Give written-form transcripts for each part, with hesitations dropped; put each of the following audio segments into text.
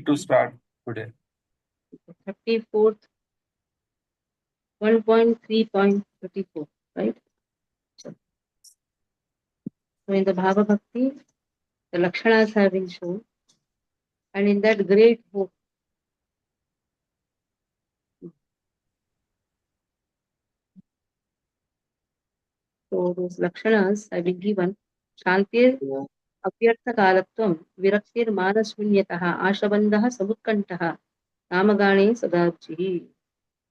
need to start today? 34th, 1.3.34, right? So in the Bhava Bhakti, the Lakshanas have been shown, and in that great hope, so those Lakshanas have been given. Shantir अव्यर्थकालत्वं विरक्तिर्मानशून्यतः आशबन्धः समुत्कण्ठः नामगाणे सदाब्जिः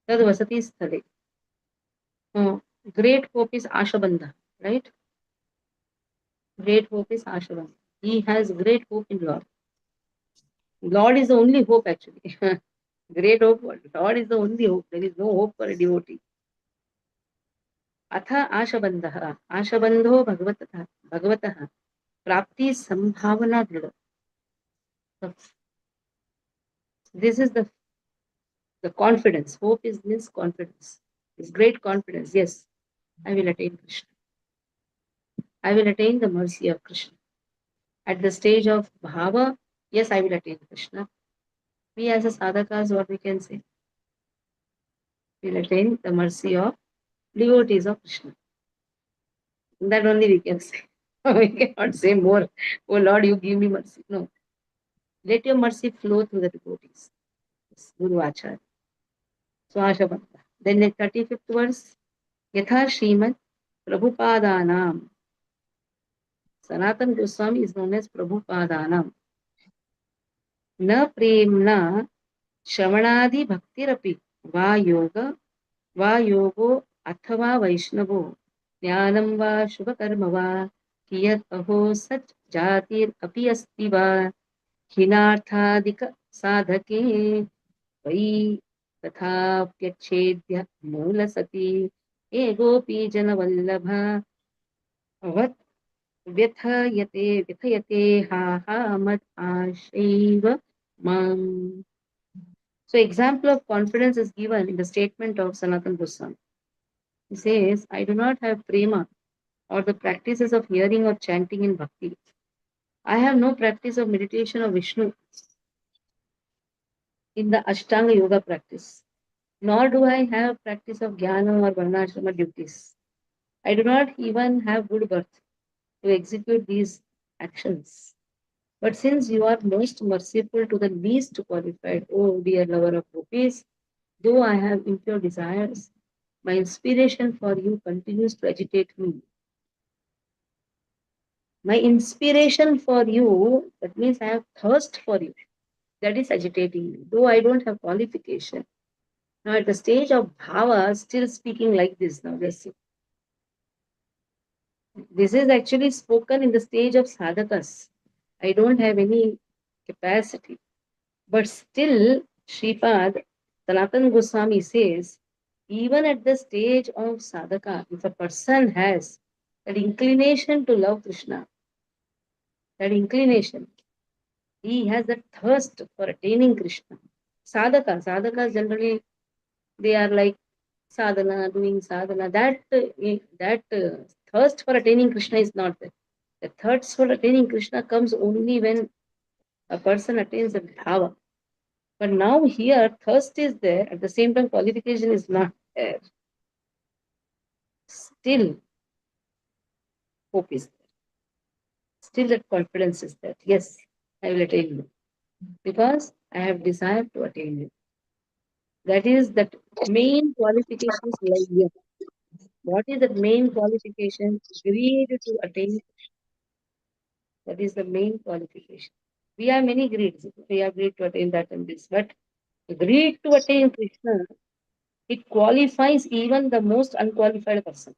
तद् वसति स्थले. Great hope is Ashabandha, right? Great hope is Ashabandha. He has great hope in Lord. Lord is the only hope actually. Great hope. Lord is the only hope. There is no hope for a devotee. अथ आशबन्धः आशबन्धो भगवतः प्राप्ति संभावना दृढ़. This is the confidence. Hope is means confidence. It's great confidence. Yes, I will attain Krishna. I will attain the mercy of Krishna. At the stage of bhava, yes, I will attain Krishna. We as a sadhakas, what we can say? We will attain the mercy of devotees of Krishna. That only we can say. We cannot say more. Oh Lord, you give me mercy. No. Let your mercy flow through the devotees. Yes, Guru Acharya. So Ashabandha. Then the 35th verse. Yatha Srimad Prabhupadanam. Sanatana Goswami is known as Prabhupadanam. Na premna Shravanadi Bhaktirapi Va yogo अथवा वैष्णवो ज्ञानं वा शुभकर्म वा कियत् अहो सच जातिर् अपि अस्ति वा हिनार्थादिक साधके वै तथाप्यच्छेद्य मूलसति एगोपि जनवल्लभ अवत् व्यथयते हा हा मद आशैव माम्. So example of confidence is given in the statement of Sanatana Goswami. He says, I do not have prema or the practices of hearing or chanting in bhakti. I have no practice of meditation of Vishnu in the Ashtanga Yoga practice. Nor do I have practice of jnana or varnashrama duties. I do not even have good birth to execute these actions. But since you are most merciful to the least qualified, O dear lover of gopis, though I have impure desires, my inspiration for you continues to agitate me. My inspiration for you, that means I have thirst for you. That is agitating me, though I don't have qualification. Now, at the stage of bhava, still speaking like this. Now, let's see. This is actually spoken in the stage of sadhakas. I don't have any capacity. But still, Sripad Sanatana Goswami says, even at the stage of sadhaka, if a person has that inclination to love Krishna, that inclination, he has that thirst for attaining Krishna. Sadhakas generally, they are like sadhana, doing sadhana. That thirst for attaining Krishna is not there. The thirst for attaining Krishna comes only when a person attains the bhava. But now here, thirst is there. At the same time, qualification is not there. Still, hope is there. Still, that confidence is there. Yes, I will attain you. Because I have desire to attain you. That is that main qualifications lie here. What is the main qualification? Greed to attain. That is the main qualification. We have many greeds. We have greed to attain that and this. But greed to attain Krishna, it qualifies even the most unqualified person.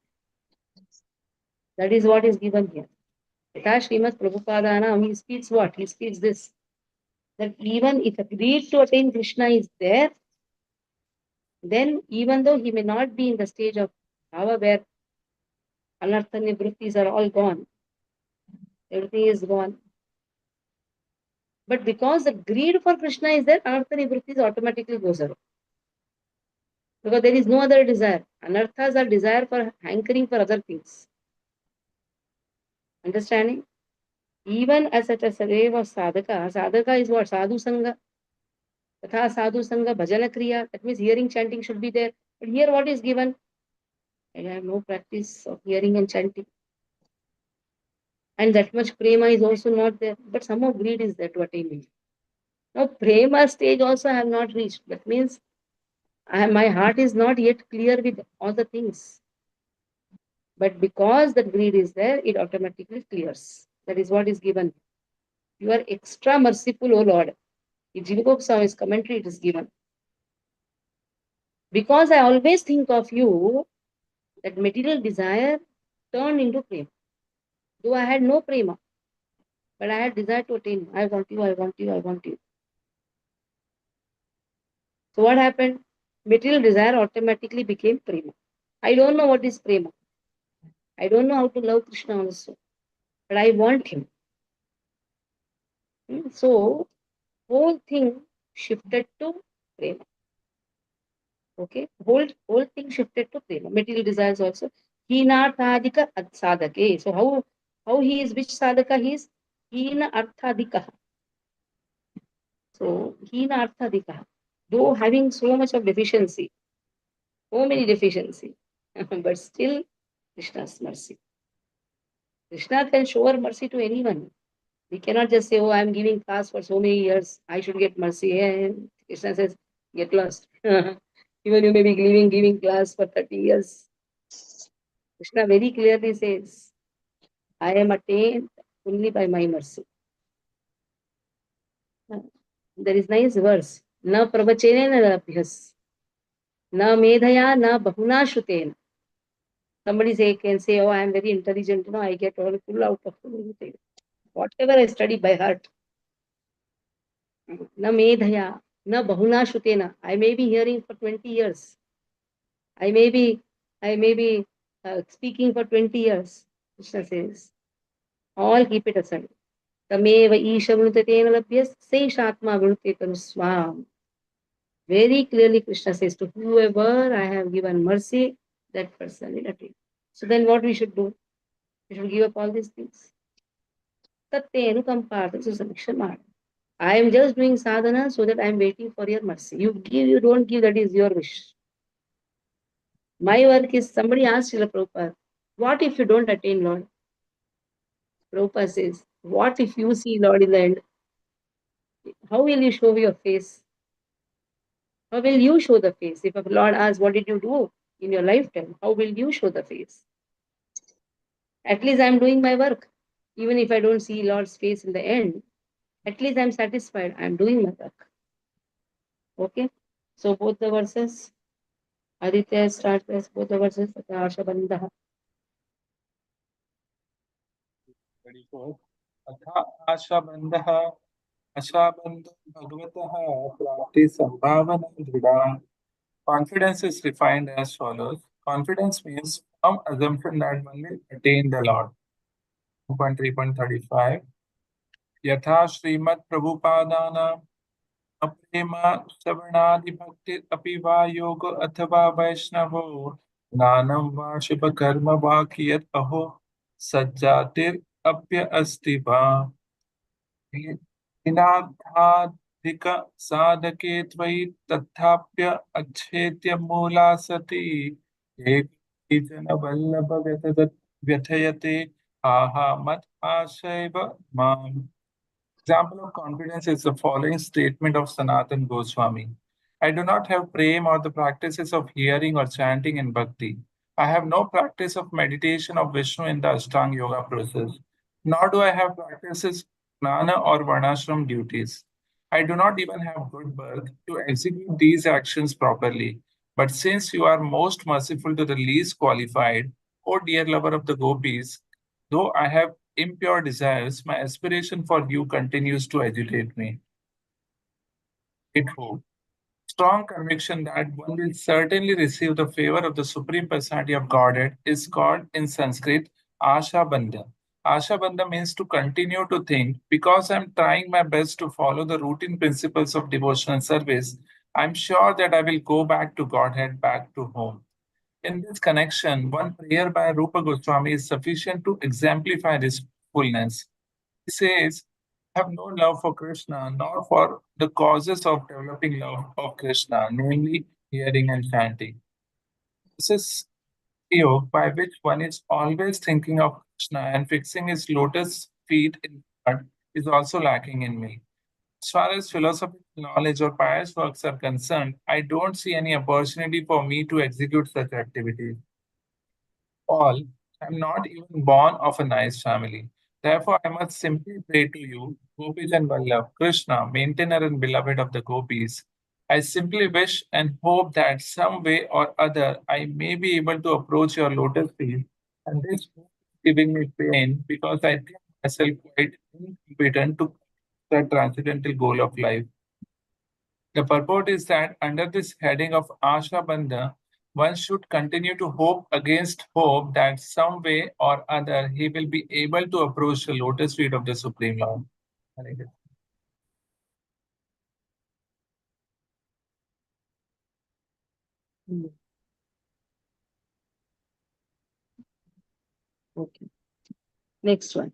That is what is given here. Yatha Srimad Prabhupadana, he speaks what? He speaks this. That even if a greed to attain Krishna is there, then even though he may not be in the stage of bhava where anartha nivrittis are all gone, everything is gone. But because the greed for Krishna is there, anartha nivrittis automatically goes away. Because there is no other desire. Anarthas are desire for hankering for other things. Understanding? Even as such a slave of sadhaka, sadhaka is what? Sadhu sangha. Tatha sadhu sangha bhajana kriya. That means hearing, chanting should be there. But here what is given? I have no practice of hearing and chanting. And that much prema is also not there. But somehow greed is there to attain me. Now prema stage also I have not reached. That means my heart is not yet clear with all the things. But because that greed is there, it automatically clears. That is what is given. You are extra merciful, O Lord. In Jiva Goswami's commentary, it is given. Because I always think of you, that material desire turned into prema. Though I had no prema, but I had desire to attain. I want you, I want you, I want you. So what happened? Material desire automatically became prema. I don't know what is prema. I don't know how to love Krishna also, but I want him. So whole thing shifted to prema. Okay, whole thing shifted to prema. Material desires also. Hinarthadika sadhake. So how he is, which sadhaka he is? Hina arthadika. So hina arthadika. Though having so much of deficiency, so many deficiency, but still Krishna's mercy. Krishna can show her mercy to anyone. We cannot just say, oh, I'm giving class for so many years, I should get mercy. And Krishna says, get lost. Even you may be giving class for 30 years. Krishna very clearly says, I am attained only by my mercy. There is nice verse. Na pravachenena labhyas. Na medhaya na bahuna shruten. Somebody can say, oh, I am very intelligent, I get all full out of everything. Whatever I study by heart. Na medhaya, na bahuna shrutena. I may be hearing for 20 years. I may be speaking for 20 years. Krishna says, all keep it aside. Tameva isha vrutatena labhyas seishatma vrutetaru swam. Very clearly Krishna says, to whoever I have given mercy, that person will attain. So then what we should do? We should give up all these things. Tattenu kampartha susamiksha. I am just doing sadhana so that I am waiting for your mercy. You give, you don't give, that is your wish. My work is, somebody asked Srila Prabhupada, what if you don't attain Lord? Prabhupada says, what if you see Lord in the end? How will you show your face? How will you show the face? If a Lord asks, what did you do in your lifetime? How will you show the face? At least I am doing my work. Even if I don't see Lord's face in the end, at least I am satisfied. I am doing my work. Okay? So both the verses, Aditya starts with both the verses, Ashabandha. Very good. अथा आशाबन्धः आशाबन्धो भगवतः प्राप्ति संभावना दृढ़ा. Confidence is defined as follows. Confidence means some assumption that one will attain the Lord. 3.35 यथा श्रीमद् प्रभुपादानां अप्रेम श्रवणादि भक्ति अपि वा योग अथवा वैष्णवो ज्ञानं वा शुभ कर्म वा कियत् अहो सज्जातिरप्य अस्ति वा हीनार्थाधिक साधके त्वयि तथाप्य अच्छेद्य मूला सति एक जन वल्लभ व्यथयते आहा मत आशैव माम्. Example of confidence is the following statement of Sanatan Goswami. I do not have prema or the practices of hearing or chanting in bhakti. I have no practice of meditation of Vishnu in the Ashtanga Yoga process, nor do I have practices Jnana or Varnashram duties. I do not even have good birth to execute these actions properly. But since you are most merciful to the least qualified, O dear lover of the gopis, though I have impure desires, my aspiration for you continues to agitate me. It hope. Strong conviction that one will certainly receive the favor of the Supreme Personality of Godhead is called in Sanskrit Asha Bandha. Asha Bandha means to continue to think, because I'm trying my best to follow the routine principles of devotional service, I'm sure that I will go back to Godhead, back to home. In this connection, one prayer by Rupa Goswami is sufficient to exemplify this fullness. He says, have no love for Krishna, nor for the causes of developing love of Krishna, namely hearing and chanting. This is yoga by which one is always thinking of Krishna and fixing his lotus feet in God is also lacking in me. As far as philosophical knowledge or pious works are concerned, I don't see any opportunity for me to execute such activities. All, I'm not even born of a nice family. Therefore, I must simply pray to you, Gopijan Vallabh, Krishna, maintainer and beloved of the gopis. I simply wish and hope that some way or other I may be able to approach your lotus feet, and this hope is giving me pain because I think myself quite incompetent to the transcendental goal of life. The purport is that under this heading of Asha Bandha, one should continue to hope against hope that some way or other he will be able to approach the lotus feet of the Supreme Lord. Hare Krishna. Hmm. Okay. Next one.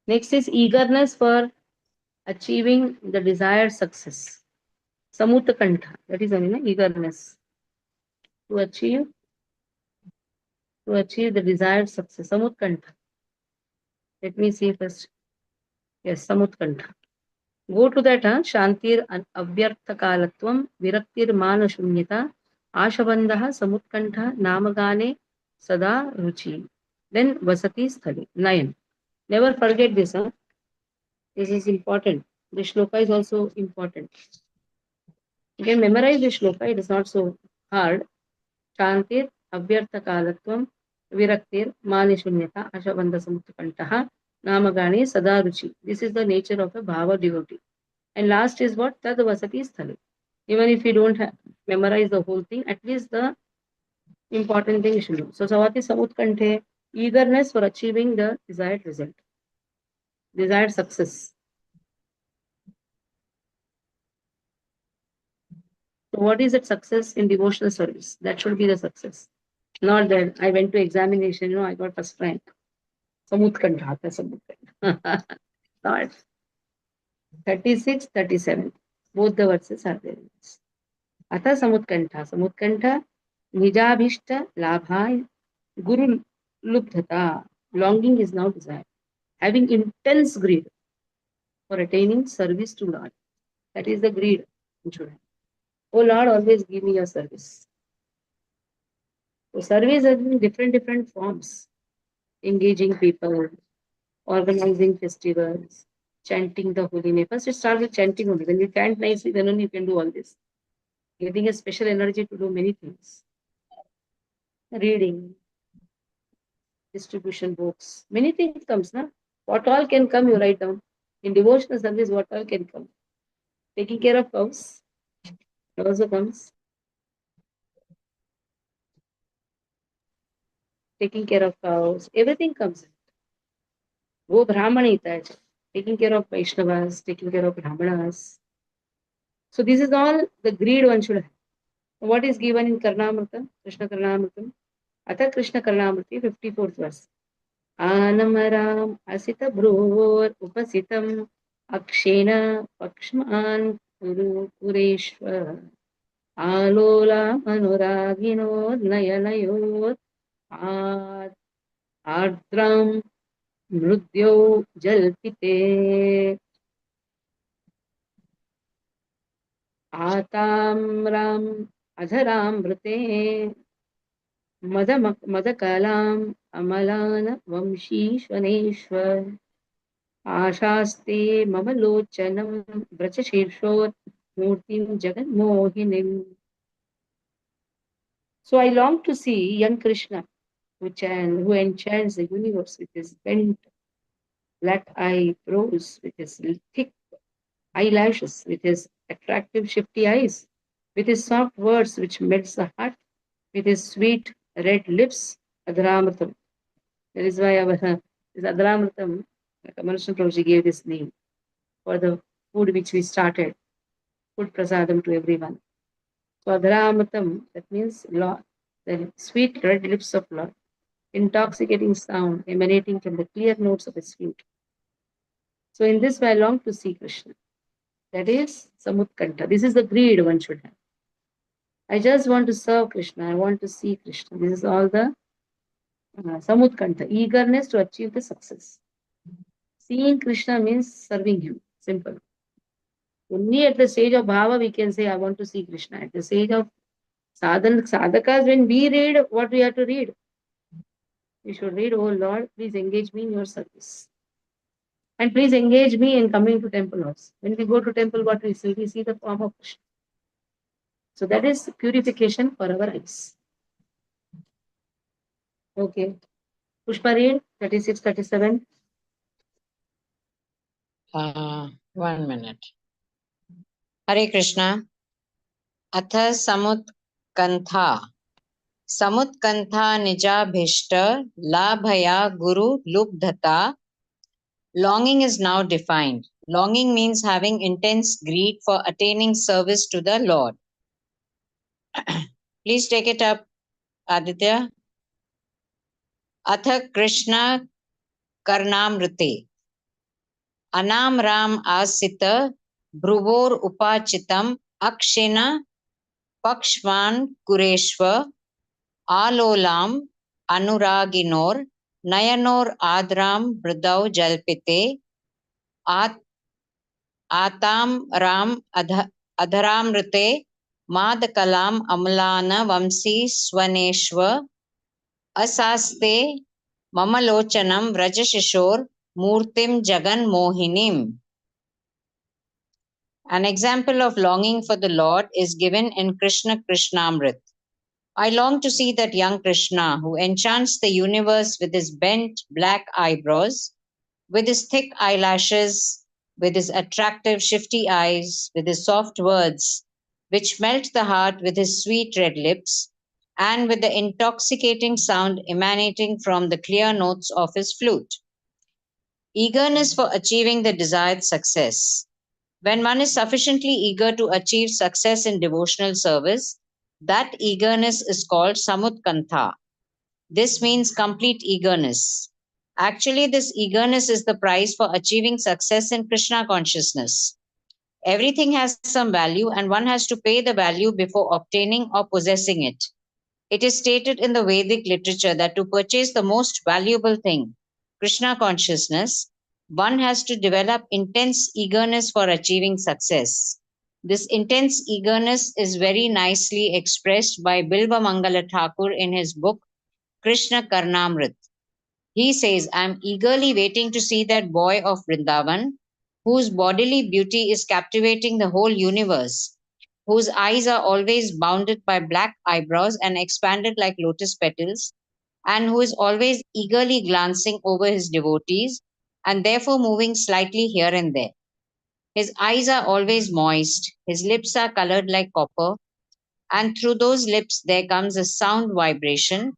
Next is eagerness for achieving the desired success. Samutakantha. That is, eagerness to achieve the desired success. Samutkantha. Let me see first. Yes, Samutkantha. Go to that, huh? Shantir avyarthakalatvam viraktir manashunyata ashabandha samutkantha namagane sada ruchi. Then vasati sthali. 9. Never forget this, huh? This is important. The shloka is also important. You can memorize the shloka, it is not so hard. Shantir avyarthakalatvam viraktir manishunyata ashabandha samutkantaha namagane sada ruchi. This is the nature of a bhava devotee. And last is what? Tad vasati sthali. Even if you don't memorize the whole thing, at least the important thing you should know. So Savati Samutkanthe, eagerness for achieving the desired result, desired success. So what is that success in devotional service? That should be the success. Not that I went to examination, I got first rank. Samutkantha, Samutkantha. Not 36, 37. Both the verses are there. अथ समुत्कंठा समुत्कंठा निजाभिष्ट लाभाय guru lubdhata. Longing is now desire. Having intense greed for attaining service to Lord. That is the greed you should have. Oh Lord, always give me your service. So service has in different forms. Engaging people, organizing festivals, chanting the holy name. First you start with chanting only. When you chant nicely, then only you can do all this. Getting a special energy to do many things. Reading, distribution books. Many things comes, na? What all can come, you write down. In devotional service, what all can come. Taking care of cows also comes. Taking care of cows, everything comes. Go Brahmanita, taking care of Vaishnavas, taking care of Brahmanas. So this is all the greed one should have. What is given in Karnamrita, Krishna Karnamrita? Atha Krishna Karnamriti, 54th verse. Anamaram asita bhruvor upasitam akshena pakshman pureshwar alola manuragino nayanayot ardram mृद्यौ जल्पिते आताम्राम् अधरामृते मदकलाम् Amlan वंशीश्वनेश्वर आशास्ते मम लोचनं व्रजशीर्षोत् मूर्तिं जगन्मोहिनीम्. So I long to see young Krishna who enchants the universe with his bent black eyebrows, with his thick eyelashes, with his attractive shifty eyes, with his soft words which melts the heart, with his sweet red lips, Adramritam. That is why our this Adramritam, Kamarashan Prabhuji gave this name for the food which we started, food prasadam to everyone. So Adramritam, that means Lord, the sweet red lips of Lord, intoxicating sound emanating from the clear notes of his flute. So in this way, I long to see Krishna. That is Samutkanta. This is the greed one should have. I just want to serve Krishna. I want to see Krishna. This is all the Samutkanta, eagerness to achieve the success. Seeing Krishna means serving him. Simple. Only at the stage of bhava we can say, I want to see Krishna. At the stage of sadhakas, when we read what we have to read, we should read, oh Lord, please engage me in your service. And please engage me in coming to temple also. When we go to temple, what we see? We see the form of Krishna. So that is purification for our eyes. Okay. Pushpa read 36, 37. 1 minute. Hare Krishna. Atha Samutkantha. Samutkantha Nijabhishta Labhaya Guru Lubdhata. Longing is now defined. Longing means having intense greed for attaining service to the Lord. Please take it up, Aditya. Atha Krishna Karnamrite. Anam Ram Asita Bhruvor Upachitam Akshena Pakshman Kureshva Alolam Anuraginor Nayanor Adram Bridau Jalpite Atam Ram Adharamrite Madakalam Amlana Vamsi Swaneshwa Asaste Mamalochanam Vrajashishor Murtim Jagan Mohinim. An example of longing for the Lord is given in Krishna Krishnamrit. I long to see that young Krishna who enchants the universe with his bent black eyebrows, with his thick eyelashes, with his attractive shifty eyes, with his soft words, which melt the heart with his sweet red lips, and with the intoxicating sound emanating from the clear notes of his flute. Eagerness for achieving the desired success. When one is sufficiently eager to achieve success in devotional service, that eagerness is called samutkantha. This means complete eagerness. Actually, this eagerness is the price for achieving success in Krishna consciousness. Everything has some value, and one has to pay the value before obtaining or possessing it. It is stated in the Vedic literature that to purchase the most valuable thing, Krishna consciousness, one has to develop intense eagerness for achieving success. This intense eagerness is very nicely expressed by Bilva Mangala Thakur in his book Krishna Karnamrit. He says, I am eagerly waiting to see that boy of Vrindavan, whose bodily beauty is captivating the whole universe, whose eyes are always bounded by black eyebrows and expanded like lotus petals, and who is always eagerly glancing over his devotees and therefore moving slightly here and there. His eyes are always moist, his lips are colored like copper, and through those lips there comes a sound vibration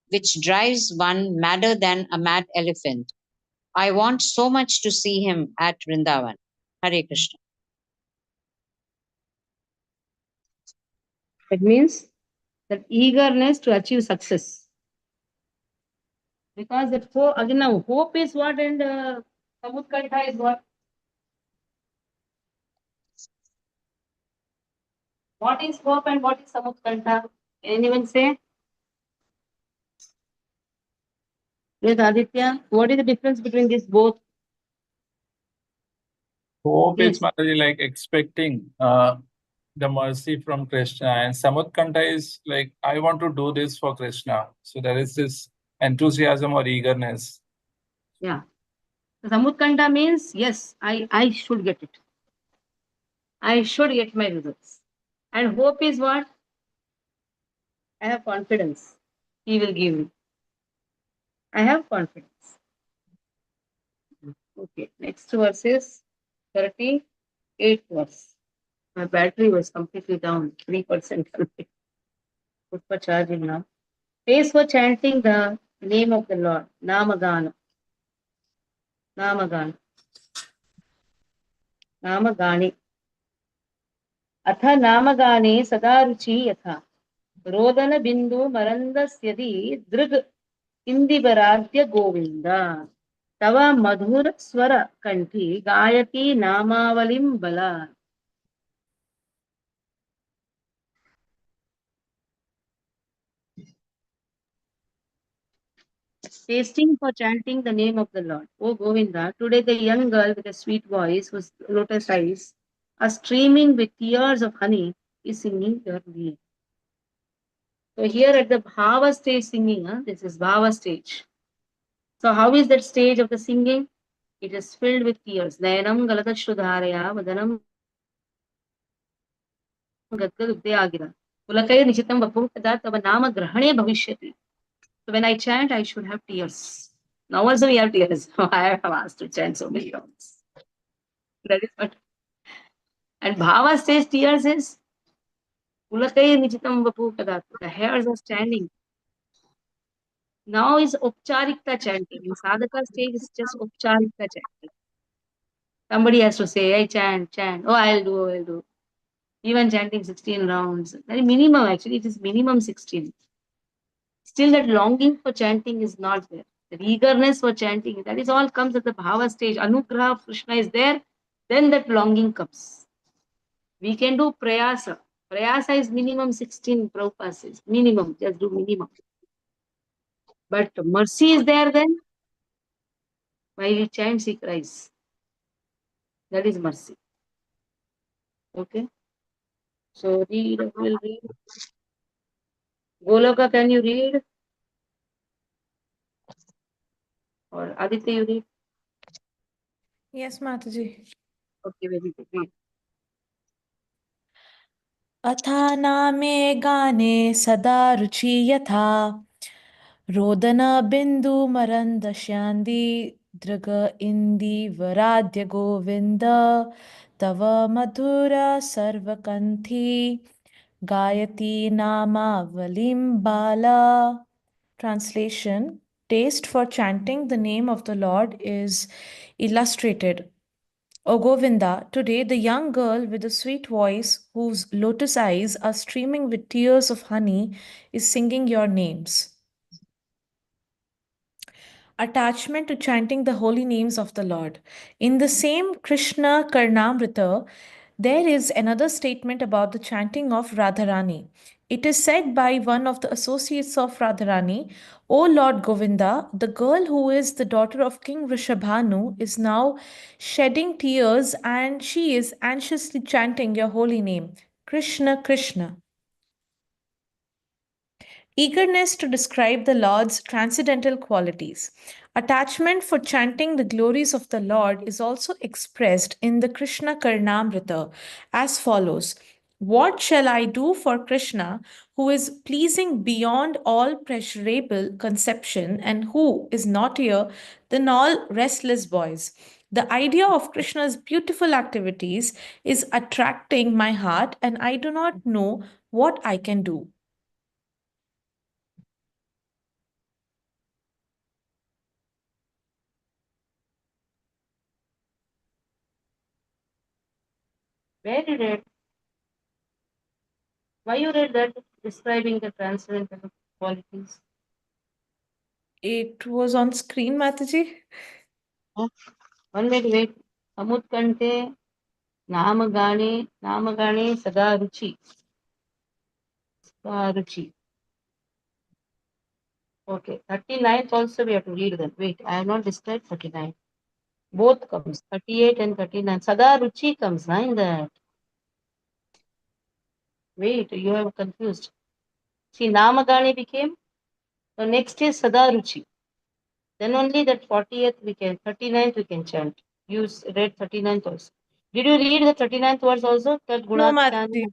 which drives one madder than a mad elephant. I want so much to see him at Vrindavan. Hare Krishna. That means that eagerness to achieve success. Because that hope, again now, hope is what and Samutkanta is what? What is hope and what is Samutkanta? Anyone say? Yes, Aditya, what is the difference between these both? Hope is Yes. Mataji, like expecting the mercy from Krishna, and Samutkanta is like, I want to do this for Krishna. So there is this enthusiasm or eagerness. Yeah. So Samutkanta means, yes, I should get it. I should get my results. And hope is what? I have confidence. He will give me. I have confidence. Okay. Next verse is 38th verse. My battery was completely down, 3%. Put for charging now. Pays for chanting the name of the Lord. Namagana. Namagana. Namagani. Atha namagane sada ruchi yatha. Rodana bindu marandasyadi drig indibarathya govinda. तव मधुर स्वर कंठी गायकी नामावलिं बला. Tasting for chanting the name of the Lord. O Govinda, today the young girl with a sweet voice, whose lotus eyes are streaming with tears of honey, is singing your name. So here at the Bhava stage singing, this is Bhava stage. So how is that stage of the singing? It is filled with tears. Nayanam galatashudharaya vadanam gadgadudyagira. Pulakaya nichitam vapukadat tava nama grahane bhavishyati. So when I chant, I should have tears. Now also we have tears. I have asked to chant so many times. That is what. And Bhava says tears is Pulakaya nichitam vapukadat. The hairs are standing. Now is Upcharikta chanting. In Sadhaka stage, it's just Upcharikta chanting. Somebody has to say, I chant, chant. Oh, I'll do, I'll do. Even chanting 16 rounds. Very minimum, actually, it is minimum 16. Still, that longing for chanting is not there. The eagerness for chanting, that is all comes at the bhava stage. Anugraha of Krishna is there, then that longing comes. We can do prayasa. Prayasa is minimum 16 Prabhupada says. Minimum, just do minimum. But mercy is there then. While he chants, he cries. That is mercy. Okay. So read, we'll read. Goloka, can you read? Or Aditya, you read? Yes, Mataji. Okay, very good. Read. अथानामे गाने सदा रुचि यथा रोदनबिन्दुमरन्दश्यान्दी दृग इन्दीवराद्य गोविन्द तव मधुर सर्वकण्ठी गायति नामावलिं बाला. Translation: taste for chanting the name of the Lord is illustrated. O Govinda, today the young girl with the sweet voice, whose lotus eyes are streaming with tears of honey, is singing your names. Attachment to chanting the holy names of the Lord. In the same Krishna Karnamrita, there is another statement about the chanting of Radharani. It is said by one of the associates of Radharani, O Lord Govinda, the girl who is the daughter of King Rishabhanu is now shedding tears and she is anxiously chanting your holy name, Krishna Krishna. Eagerness to describe the Lord's transcendental qualities. Attachment for chanting the glories of the Lord is also expressed in the Krishna Karnamrita as follows. What shall I do for Krishna, who is pleasing beyond all pleasurable conception and who is naughtier than all restless boys? The idea of Krishna's beautiful activities is attracting my heart, and I do not know what I can do. Where you read? Why you read that describing the transcendental qualities? It was on screen, Mataji. Huh? One minute, wait. Samutkante namagane sada ruchi. Ruchi. Okay. 39th also we have to read them. Wait, I have not described 39. Both comes. 38 and 39. Sada ruchi comes in that. Wait, you have confused. See, namagane became. So next is sada ruchi. Then only that 40th we can, 39th we can chant. You read 39th also. Did you read the 39th verse also? Tat No, gunakhyani. Mataji.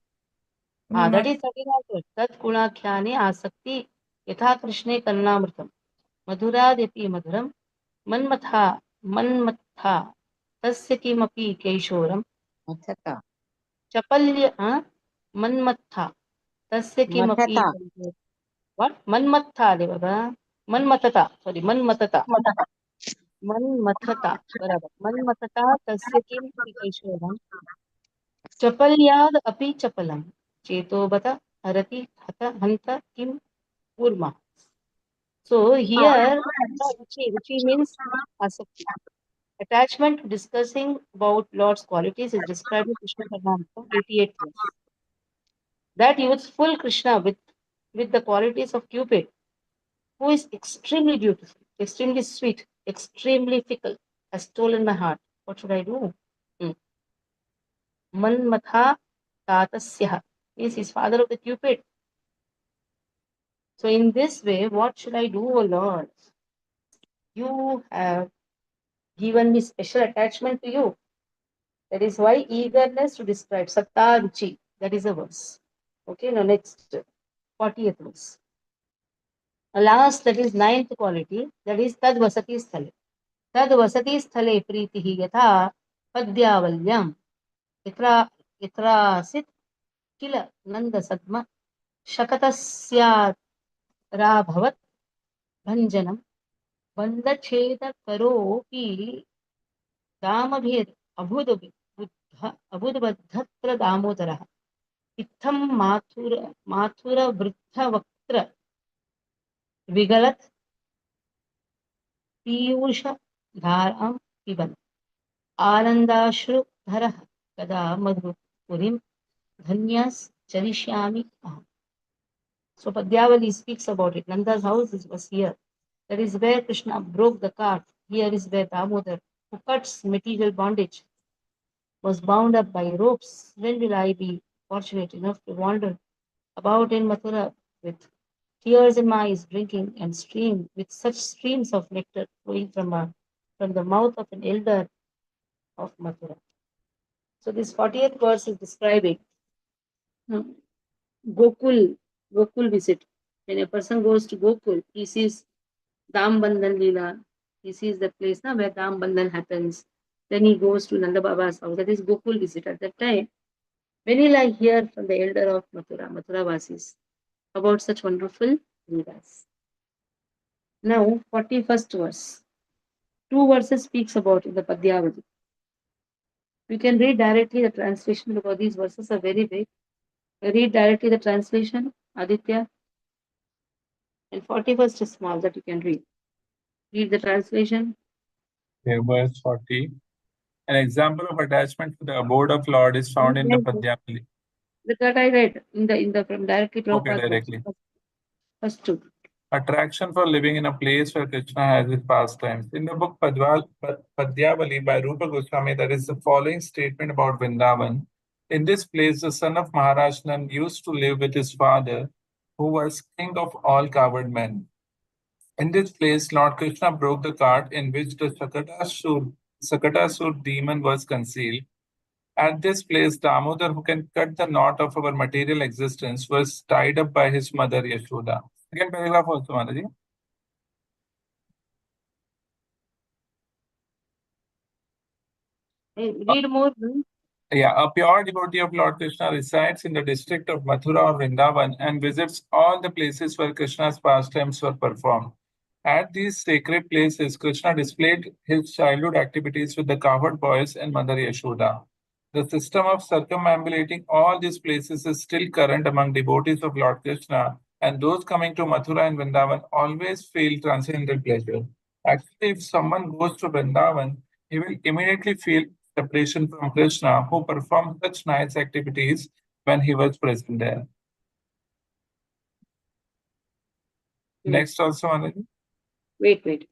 No, That Mataji. is 39th verse. Tat gunakhyani asakti yatha krishne kannamritam. Madhuradyapi madhuram. Manmatha. Manmatha. Tasya kimapi keshoram. Mathata. Chapalya. Manmatha. Tasya kimapi Mathata. keshoram. What? Manmatha, Devada. Manmatata. Sorry, manmatata. मन्मथता बराबर मन्मथता तस्य किं केशवम् चपल्याद् अपि चपलं चेतो बत हरति हत हन्त किं कुर्मः So here, Ruchi means asakti. Attachment to discussing about Lord's qualities is described in Krishna Karnamrita 88 verse. That youthful Krishna with the qualities of Cupid, who is extremely beautiful, extremely sweet, extremely fickle, has stolen my heart. What should I do? Manmatha Tatasya is his father of the Cupid. So in this way, what should I do, O Lord? You have given me special attachment to you. That is why eagerness to describe Satta Ruchi. That is a verse. Okay, now next 40th verse. Last, that is ninth quality, that is Tad Vasati Sthale. Tad Vasati Sthale Pritihi Yatha Padyavalyaam Itrasit Kila Nanda Sadma Shakatasya Rabhavat Bhanjanam Bandacheda Karopi Damabhed Abudbadhatra Damodara Itham Mathura Vriddha Vaktra Vigalat Piyush धारां पिबन् आनन्दाश्रुधरः कदा मधुपुरीं धन्यश्चरिष्यामि अहम्. So Padyavali speaks about it. Nanda's house was here. That is where Krishna broke the cart. Here is where Damodar, who cuts material bondage, was bound up by ropes. When will I be fortunate enough to wander about in Mathura with tears in my eyes, drinking and stream with such streams of nectar flowing from the mouth of an elder of Mathura? So this 40th verse is describing Gokul visit. When a person goes to Gokul, he sees Dam Bandhan Leela. He sees the place where Dam Bandhan happens. Then he goes to Nanda Baba's house. That is Gokul visit. At that time, when will I hear from the elder of Mathura Vasis, about such wonderful leelas? Now, 41st verse. Two verses speaks about in the Padyavali. You can read directly the translation because these verses are very big. Read directly the translation, Aditya. And 41st is small that you can read. Read the translation. Okay, verse 40. An example of attachment to the abode of Lord is found in the Padyamali. That I read in the from directly Okay, Prabhupada. directly. First two. Attraction for living in a place where Krishna has his pastimes. In the book Padyavali by Rupa Goswami, there is the following statement about Vrindavan. In this place, the son of Maharaj Nand used to live with his father, who was king of all coward men. In this place, Lord Krishna broke the cart in which the Sakatasur demon was concealed. At this place, Damodar, who can cut the knot of our material existence, was tied up by his mother Yashoda. Second paragraph also, Manaji. Hey, read more. Yeah, a pure devotee of Lord Krishna resides in the district of Mathura or Vrindavan and visits all the places where Krishna's pastimes were performed. At these sacred places, Krishna displayed his childhood activities with the cowherd boys and Mother Yashoda. The system of circumambulating all these places is still current among devotees of Lord Krishna, and those coming to Mathura and Vrindavan always feel transcendental pleasure. Actually, if someone goes to Vrindavan, he will immediately feel separation from Krishna, who performed such nice activities when he was present there. Next also, Anand. Wait.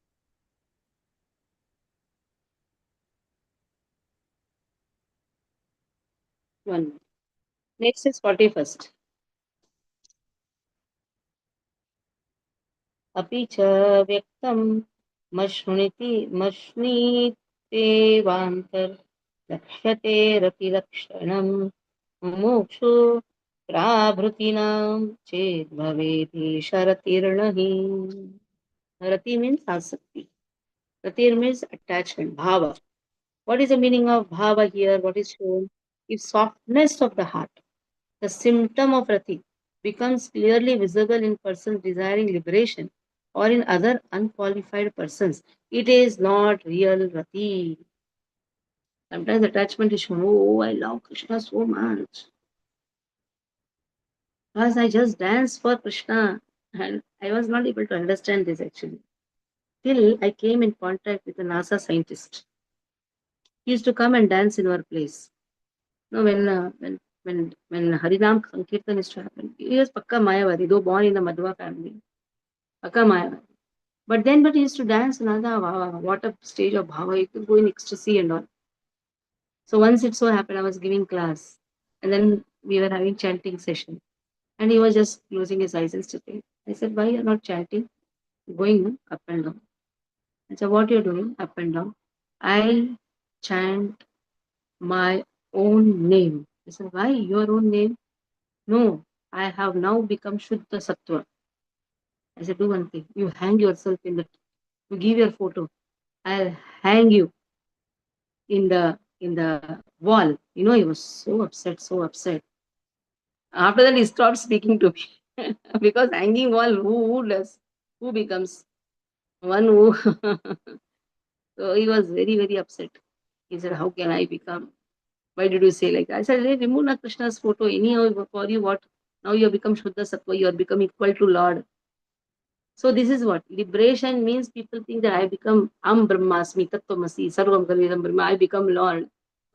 One. Next is 41st. अपि च व्यक्तं मश्नीतेवान्तर्लक्ष्यतेरपि लक्षणं मुमुक्षु प्राभृतीनां चेद् भवेति शरतिर्नहि. Rati means asakti. Ratir means attachment, bhava. What is the meaning of bhava here? What is shown? If softness of the heart, the symptom of rati, becomes clearly visible in persons desiring liberation or in other unqualified persons, it is not real rati. Sometimes attachment is shown. Oh, I love Krishna so much. Because I just dance for Krishna and I was not able to understand this actually. Till I came in contact with a NASA scientist. He used to come and dance in our place. No, when Harinam Sankirtan used to happen, he was Pakka Mayavadi, though born in the Madhva family. Pakka Mayavadi. But he used to dance another what a stage of bhava. He could go in ecstasy and all. So once it so happened, I was giving class, and then we were having chanting session, and he was just closing his eyes and sitting. I said, "Why you're not chanting? Going up and down." I said, "What you're doing? Up and down." I chant my own name. I said, "Why your own name?" No, I have now become Shuddha Sattva. I said, "Do one thing. You hang yourself in the. You give your photo. I'll hang you in the wall." You know, he was so upset, so upset. After that, he stopped speaking to me because hanging wall, who does? Who becomes one who? So he was very, very upset. He said, "How can I become? Why did you say like that?" I said, "Hey, remove na Krishna's photo. Anyhow, for you, what? Now you have become Shuddha Sattva. You have become equal to Lord." So this is what liberation means. People think that I become Am Brahmasmi, Tattvamasi, Sarvam Kalvidam Brahma. I become Lord.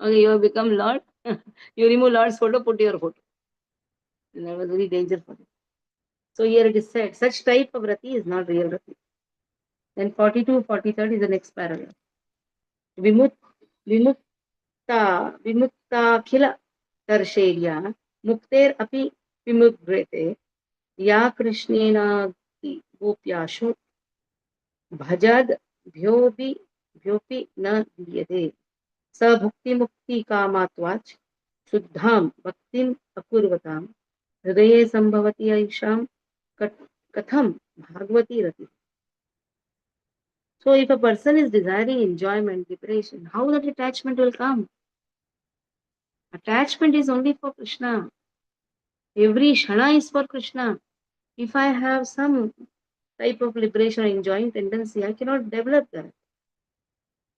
Okay, you have become Lord. You remove Lord's photo, put your photo. And that was very dangerous for him. So here it is said, such type of rati is not real rati. Then 42, 43 is the next paragraph. Vimut, vimukta khila tarsheriya mukter api vimugrete ya krishnena gopyashu भजद भ्योपि भ्योपि न दीयते स भुक्ति मुक्ति कामात्वाच शुद्धां भक्तिम अकुर्वतां हृदये संभवति ऐषां कथम भागवती रति. So if a person is desiring enjoyment, liberation, how that attachment will come? Attachment is only for Krishna. Every shana is for Krishna. If I have some type of liberation or enjoying tendency, I cannot develop that.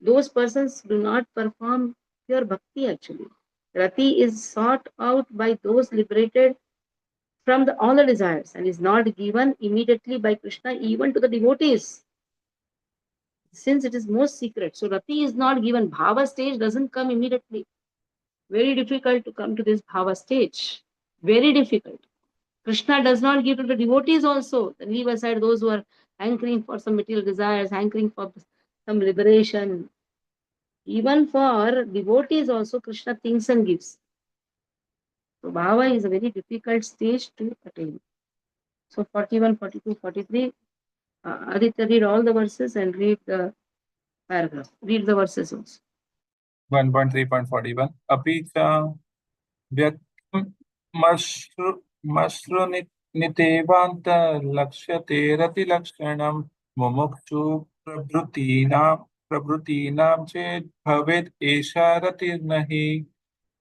Those persons do not perform pure bhakti actually. Rati is sought out by those liberated from all the desires and is not given immediately by Krishna even to the devotees. Since it is most secret. So Rati is not given. Bhava stage doesn't come immediately. Very difficult to come to this Bhava stage. Very difficult. Krishna does not give to the devotees also. Then leave aside those who are hankering for some material desires, hankering for some liberation. Even for devotees also, Krishna thinks and gives. So Bhava is a very difficult stage to attain. So 41, 42, 43. Aditya, read all the verses and read the paragraph. Read the verses also. 1.3.41 अपि च व्यक्तं मश्रुनितेवान्तर्लक्ष्यते रतिलक्षणं मुमुक्षु प्रभृतीनां चेत् भवेत् एषा रतिर्नहि.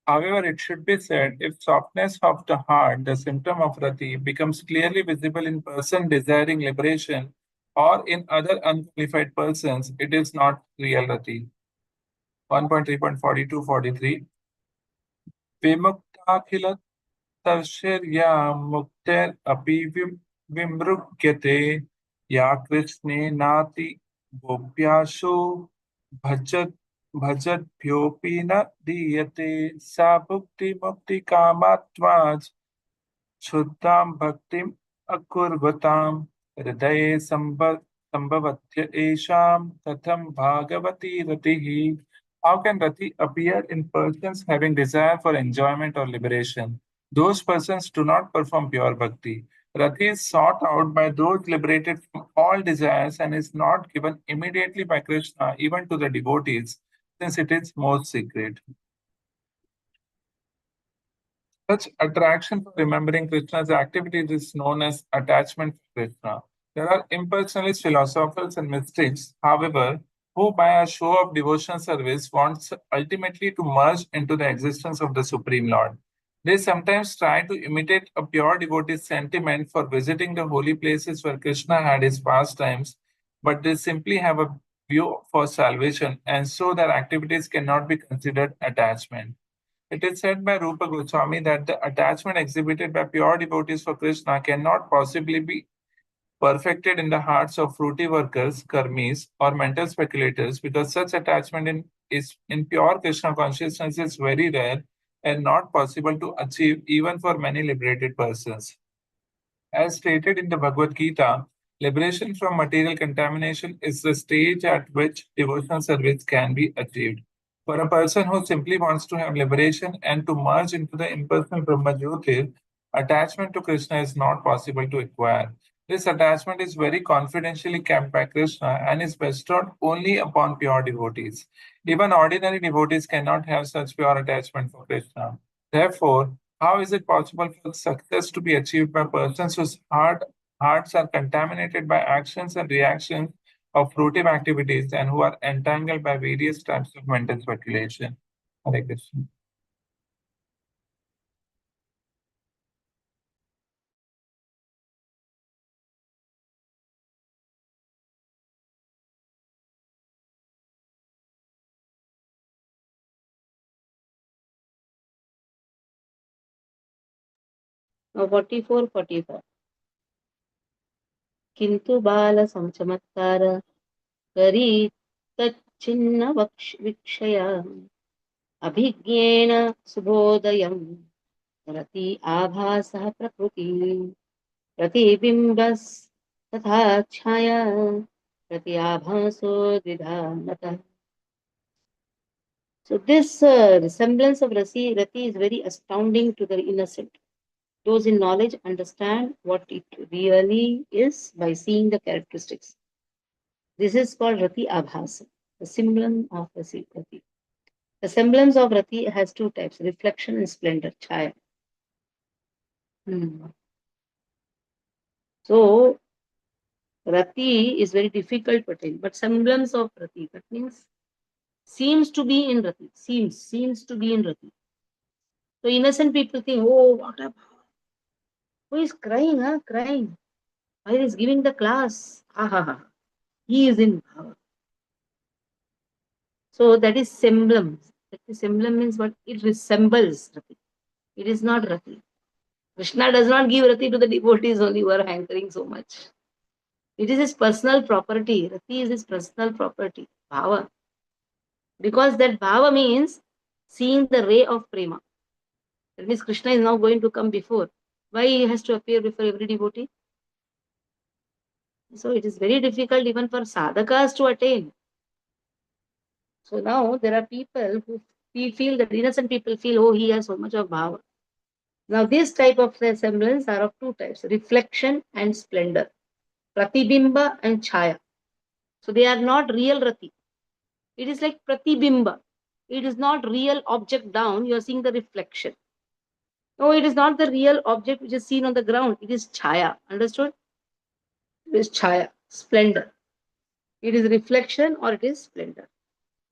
However, it should be said, if softness of the heart, the symptom of rati, becomes clearly visible in person desiring liberation or in other unqualified persons, it is not real rati. 1.3.42-43 विमुक्ताखिल तर्षर्या मुक्तेरपि विमृग्यते या कृष्णे नाति गोप्यासु भजत भजद्भ्योऽपि न दीयते सा भुक्ति मुक्ति कामात्वाच शुद्धां भक्तिम् अकुर्वतां हृदये संभवत्य एषां कथं भागवती रतिः. How can rati appear in persons having desire for enjoyment or liberation? Those persons do not perform pure bhakti. Rati is sought out by those liberated from all desires and is not given immediately by Krishna even to the devotees, since it is most secret. Such attraction for remembering Krishna's activities is known as attachment to Krishna. There are impersonalist philosophers and mystics, however, who by a show of devotional service wants ultimately to merge into the existence of the Supreme Lord. They sometimes try to imitate a pure devotee's sentiment for visiting the holy places where Krishna had his pastimes, but they simply have a view for salvation, and so their activities cannot be considered attachment. It is said by Rupa Goswami that the attachment exhibited by pure devotees for Krishna cannot possibly be perfected in the hearts of fruity workers, karmis, or mental speculators, because such attachment is in pure Krishna consciousness is very rare and not possible to achieve even for many liberated persons. As stated in the Bhagavad Gita, liberation from material contamination is the stage at which devotional service can be achieved. For a person who simply wants to have liberation and to merge into the impersonal Brahma Jyotir, attachment to Krishna is not possible to acquire. This attachment is very confidentially kept by Krishna and is bestowed only upon pure devotees. Even ordinary devotees cannot have such pure attachment for Krishna. Therefore, how is it possible for success to be achieved by persons whose hearts are contaminated by actions and reactions of fruitive activities and who are entangled by various types of mental speculation? Hare Krishna. Now 44, 45. Kintu bala samchamatkara kari tachinna vikshaya abhigyena subodayam rati abhasah prakriti प्रतिबिंबस तथा छाया प्रति आभासो द्विधा. So this resemblance of Rati is very astounding to the innocent. Those in knowledge understand what it really is by seeing the characteristics. This is called Rati Abhasa, the semblance of Rati. The semblance of Rati has two types, reflection and splendor, chaya. So Rati is very difficult to attain, but semblance of Rati, that means seems to be in Rati, seems to be in Rati. So innocent people think, oh, what a who is crying, crying. While he's giving the class, he is in power. So that is semblance. That is semblance means what? It resembles Rati. It is not Rati. Krishna does not give Rati to the devotees only who are hankering so much. It is his personal property. Rati is his personal property. Bhava. Because that bhava means seeing the ray of prema. That means Krishna is now going to come before. Why he has to appear before every devotee? So it is very difficult even for sadhakas to attain. So now there are people who feel that innocent people feel, oh, he has so much of bhava. Now this type of semblance are of two types, reflection and splendor. Pratibimba and chaya. So they are not real rati. It is like pratibimba. It is not real object down. You are seeing the reflection. No, it is not the real object which is seen on the ground. It is chaya. Understood? It is chaya, splendor. It is reflection or it is splendor.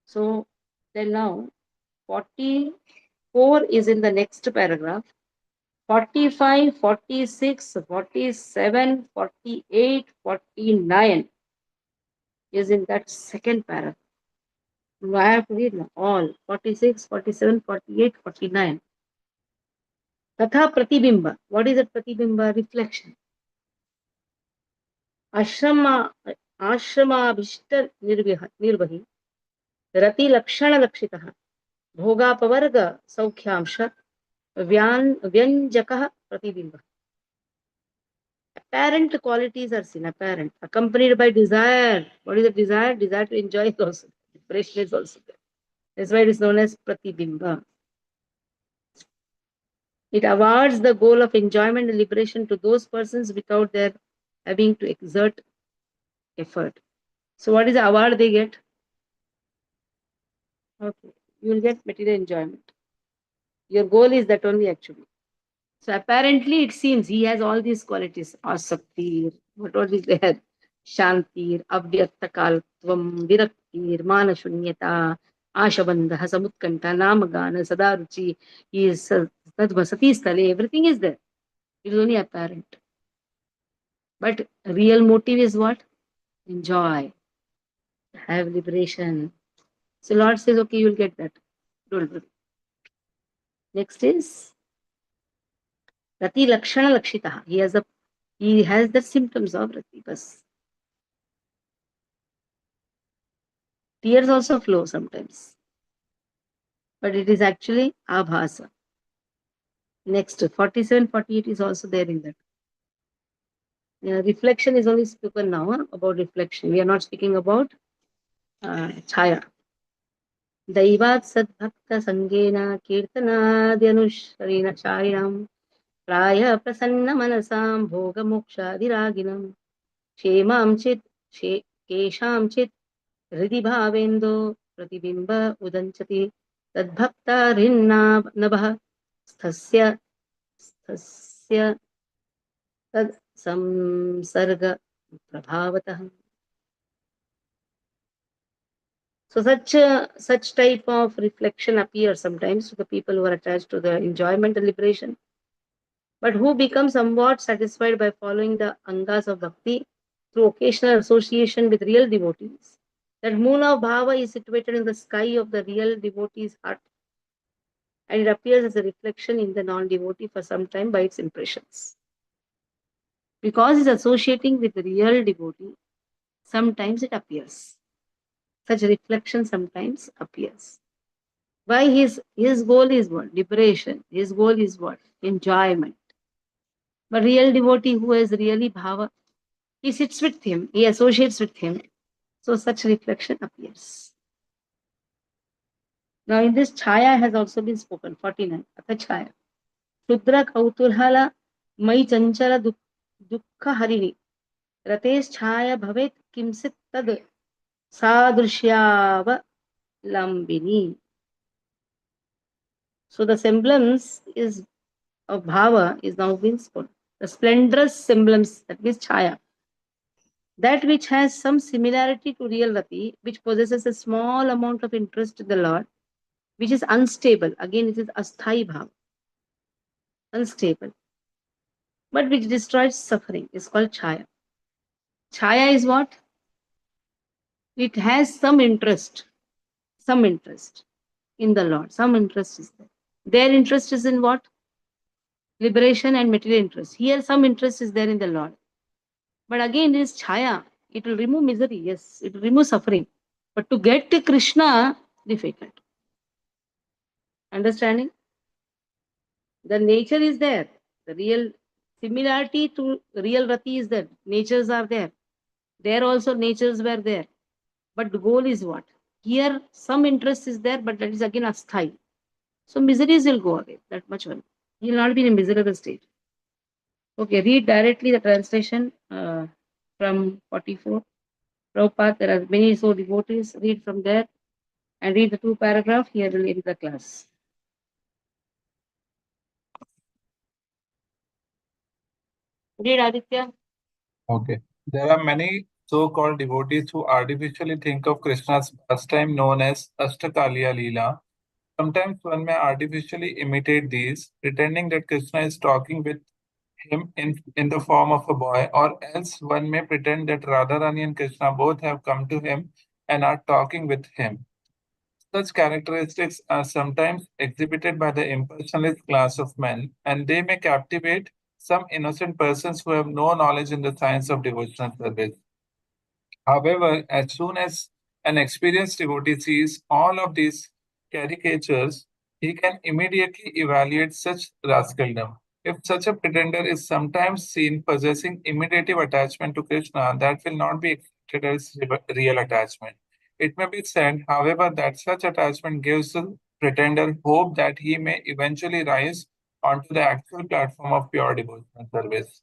So then now 44 is in the next paragraph. 45, 46, 47, 48, 49 is in that second paragraph. I have to read now. All 46, 47, 48, 49. Tatha pratibimba. What is a pratibimba? Reflection. आश्रमाभिष्ट निर्वहि रति लक्षण लक्षितः भोगापवर्ग सौख्यांश व्यंजकः प्रतिबिंब. Apparent qualities are seen, apparent, accompanied by desire. What is the desire? Desire to enjoy is also there. Depression is also there. That's why it is known as pratibimba. It awards the goal of enjoyment and liberation to those persons without their having to exert effort. So what is the award they get? Okay, you will get material enjoyment. Your goal is that only actually. So apparently it seems he has all these qualities. Asaktir, what is there? Shantir, Avyaktakaltvam, Viraktir, Manashunyata, Ashabandha, Samutkanta, Namagana, Sadaruchi, he is Tadvasati Stale, everything is there. It is only apparent. But real motive is what? Enjoy. Have liberation. So Lord says, okay, you will get that. Don't worry. Next is Rati Lakshana Lakshitaha. He has a He has the symptoms of rati. Bas. Tears also flow sometimes, but it is actually abhasa. Next, 47, 48 is also there in that. Reflection is only spoken now about reflection. We are not speaking about chaya. दैवात् सद्भक्तसङ्गेन कीर्तनाद्यनुशरीण शारिणां प्रायः प्रसन्नमनसां भोगमोक्षादिरागिणं केषाञ्चित् हृदि भावेन्दो प्रतिबिम्ब उदञ्चति तद्भक्तारिन्नाभः स्थस्य तद् संसर्ग प्रभावतः. So such type of reflection appears sometimes to the people who are attached to the enjoyment and liberation, but who become somewhat satisfied by following the angas of bhakti through occasional association with real devotees. That moon of bhava is situated in the sky of the real devotee's heart, and it appears as a reflection in the non-devotee for some time by its impressions. Because it's associating with the real devotee, sometimes it appears. Such reflection sometimes appears. Why his goal is what? Liberation. His goal is what? Enjoyment. But real devotee who has really bhava, he sits with him, he associates with him. So such reflection appears. Now in this chaya has also been spoken, 49. Atha chaya. Shudra kauturhala mai chanchala dukha harini. Ratesh chaya bhavet kimsit tad sadrishyava lambini. So the semblance is of bhava is now being spoken. The splendorous semblance, that means chaya, that which has some similarity to real rati, which possesses a small amount of interest in the Lord, which is unstable. Again, it is asthai bhava, unstable, but which destroys suffering, is called chaya. Chaya is what? It has some interest in the Lord. Some interest is there. Their interest is in what? Liberation and material interest. Here, some interest is there in the Lord. But again, it is chaya. It will remove misery. Yes, it will remove suffering. But to get to Krishna, difficult. Understanding? The nature is there. The real similarity to real rati is there. Natures are there. There also natures were there. But the goal is what? Here, some interest is there, but that is again asthai. So miseries will go away. That much one. He will not be in a miserable state. Okay, read directly the translation from 44. Prabhupada, there are many so devotees. Read from there and read the 2 paragraphs. Here will end the class. Read Aditya. Okay. There are many so-called devotees who artificially think of Krishna's pastime known as Ashtakaliya Leela. Sometimes one may artificially imitate these, pretending that Krishna is talking with him in the form of a boy, or else one may pretend that Radharani and Krishna both have come to him and are talking with him. Such characteristics are sometimes exhibited by the impersonalist class of men, and they may captivate some innocent persons who have no knowledge in the science of devotional service. However, as soon as an experienced devotee sees all of these caricatures, he can immediately evaluate such rascaldom. If such a pretender is sometimes seen possessing imitative attachment to Krishna, that will not be accepted as real attachment. It may be said, however, that such attachment gives the pretender hope that he may eventually rise onto the actual platform of pure devotional service.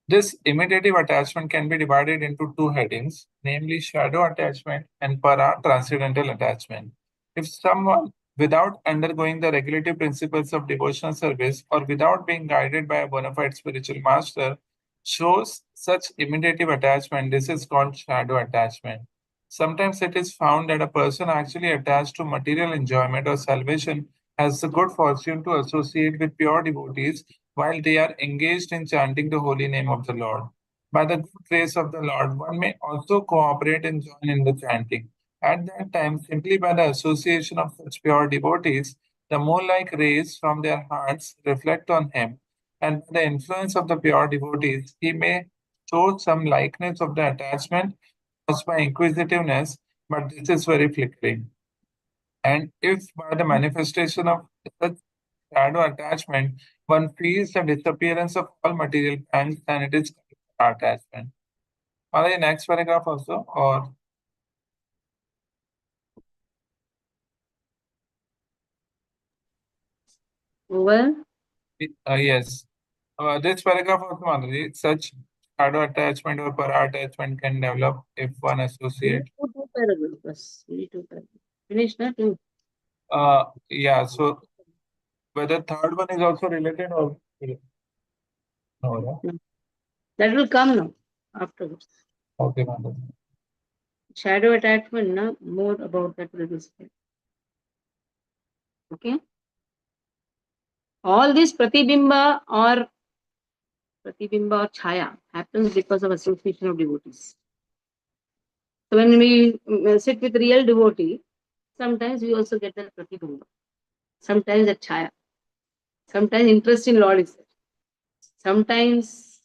This imitative attachment can be divided into 2 headings, namely shadow attachment and para transcendental attachment. If someone, without undergoing the regulative principles of devotional service or without being guided by a bona fide spiritual master, shows such imitative attachment, this is called shadow attachment. Sometimes it is found that a person actually attached to material enjoyment or salvation has the good fortune to associate with pure devotees while they are engaged in chanting the holy name of the Lord. By the good grace of the Lord, one may also cooperate and join in the chanting. At that time, simply by the association of such pure devotees, the moon like rays from their hearts reflect on him, and by the influence of the pure devotees, he may show some likeness of the attachment caused by inquisitiveness, but this is very flickering. And if by the manifestation of such shadow attachment, one feels the disappearance of all material pangs, then it is attachment. Are the next paragraph also, or Over. yes, this paragraph also, Madhuri, such shadow attachment or para attachment can develop if one associate. Two paragraphs. Only two paragraphs. Finish that too. Yeah. So whether third one is also related or no? No. That will come now afterwards. Okay, Madhuri. Shadow attachment, now more about that will be said. Okay. All this pratibimba or chaya happens because of association of devotees. So when we sit with real devotee, sometimes we also get that pratibimba. Sometimes that chaya. Sometimes interest in Lord is there. Sometimes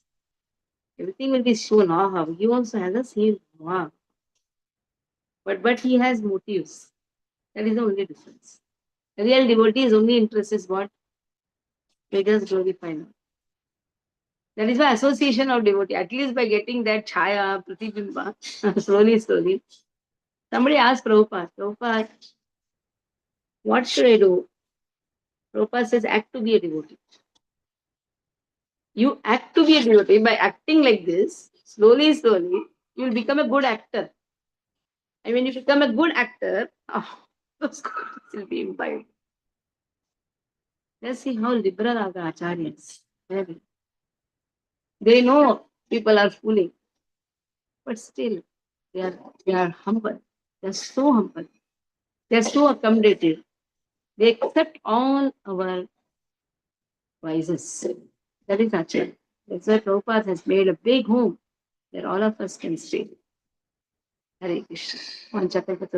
everything will be shown. Ah, he also has a same. Wow. But he has motives. That is the only difference. A real devotee's only interest is what? Let us glorify Lord. That is why association of devotee, at least by getting that chaya, pratibimba, slowly. Somebody asked Prabhupada, what should I do? Prabhupada says, act to be a devotee. You act to be a devotee by acting like this, slowly, you will become a good actor. And when you become a good actor, those qualities will be imbibed. Let's see how liberal are the acharyas. They know people are fooling, but still they are humble. They are so humble. They are so accommodative. They accept all our vices. That is Acharya. That's why Prabhupada has made a big home where all of us can stay. Hare Krishna.